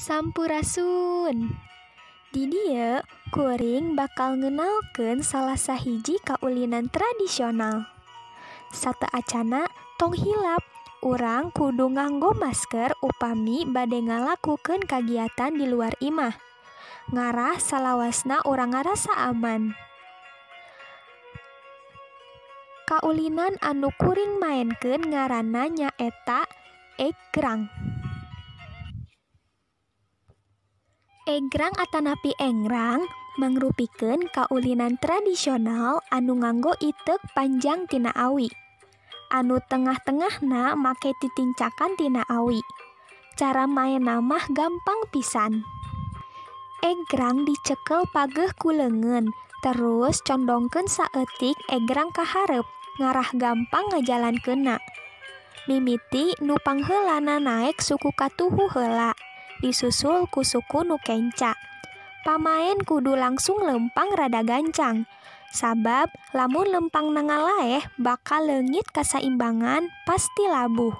Sampurasun. Di dieu kuring bakal ngenalkeun salah sahiji kaulinan tradisional. Sateacana tong hilap, urang kudu nganggo masker upami bade ngalakukeun kagiatan di luar imah. Ngarah salawasna urang ngarasa aman. Kaulinan anu kuring maenkeun ngaranna nyaeta egrang. Egrang atanapi engrang mangrupikeun kaulinan tradisional anu nganggo itek panjang tina awi. Anu tengah-tengahna make titincakan tina awi. Cara maenna mah gampang pisan. Egrang dicekel pageuh ku leungeun, terus condongkeun saeutik egrang ka hareup, ngarah gampang ngajalankeunna. Mimiti nu pangheulana naek suku katuhu heula, disusul ku suku nu kenca. Pamaen kudu langsung lempang rada gancang, sabab lamun lempang ngalaeh bakal leungit kasaimbangan pasti labuh.